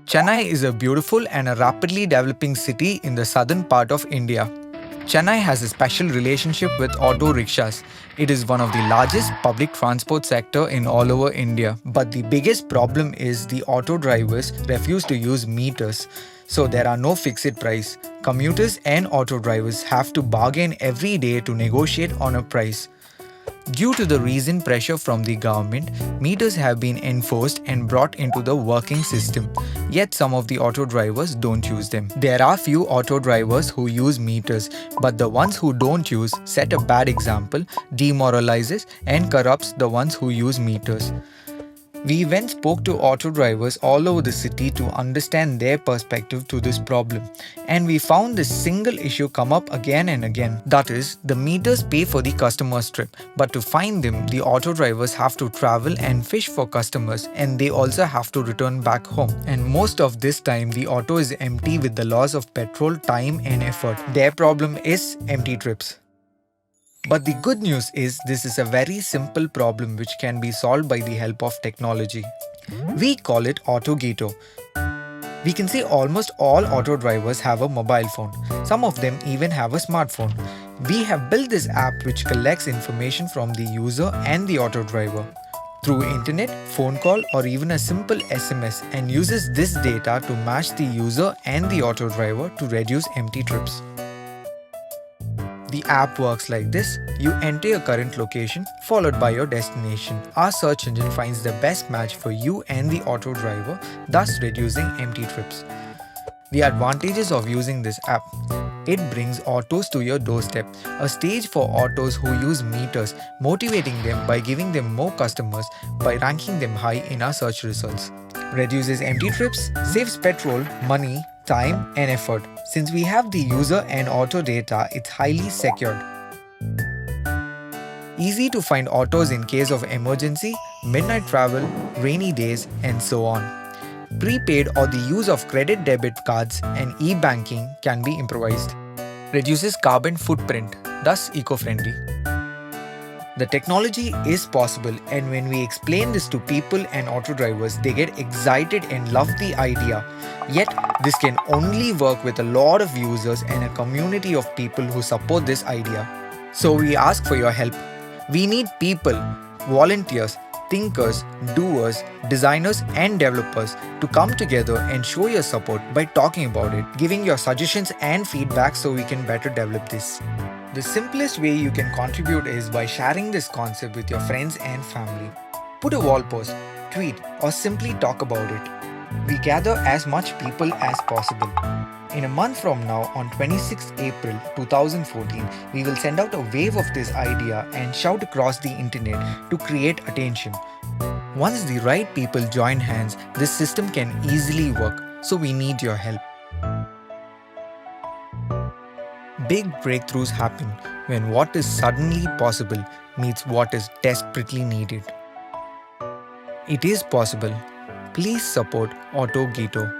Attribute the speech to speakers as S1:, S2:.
S1: Chennai is a beautiful and a rapidly developing city in the southern part of India. Chennai has a special relationship with auto rickshaws. It is one of the largest public transport sector in all over India. But the biggest problem is the auto drivers refuse to use meters. So there are no fixed price. Commuters and auto drivers have to bargain every day to negotiate on a price. Due to the recent pressure from the government, meters have been enforced and brought into the working system. Yet some of the auto drivers don't use them. There are few auto drivers who use meters, but the ones who don't use set a bad example, demoralizes and corrupts the ones who use meters. We went spoke to auto drivers all over the city to understand their perspective to this problem, and we found this single issue come up again and again. That is, the meters pay for the customer's trip, but to find them, the auto drivers have to travel and fish for customers, and they also have to return back home. And most of this time, the auto is empty with the loss of petrol, time and effort. Their problem is empty trips. But the good news is this is a very simple problem which can be solved by the help of technology. We call it AutoGeto. We can say almost all auto drivers have a mobile phone. Some of them even have a smartphone. We have built this app which collects information from the user and the auto driver through internet, phone call or even a simple SMS, and uses this data to match the user and the auto driver to reduce empty trips. The app works like this. You enter your current location followed by your destination. Our search engine finds the best match for you and the auto driver, thus reducing empty trips. The advantages of using this app. It brings autos to your doorstep, a stage for autos who use meters, motivating them by giving them more customers by ranking them high in our search results. Reduces empty trips, saves petrol, money, time and effort. Since we have the user and auto data, it's highly secured. Easy to find autos in case of emergency, midnight travel, rainy days and so on. Prepaid or the use of credit debit cards and e-banking can be improvised. Reduces carbon footprint, thus eco-friendly. The technology is possible, and when we explain this to people and auto drivers, they get excited and love the idea. Yet, this can only work with a lot of users and a community of people who support this idea. So we ask for your help. We need people, volunteers, thinkers, doers, designers and developers to come together and show your support by talking about it, giving your suggestions and feedback so we can better develop this. The simplest way you can contribute is by sharing this concept with your friends and family. Put a wall post, tweet or simply talk about it. We gather as much people as possible. In a month from now, on 26th April 2014, we will send out a wave of this idea and shout across the internet to create attention. Once the right people join hands, this system can easily work, so we need your help. Big breakthroughs happen when what is suddenly possible meets what is desperately needed. It is possible. Please support AutoGeto.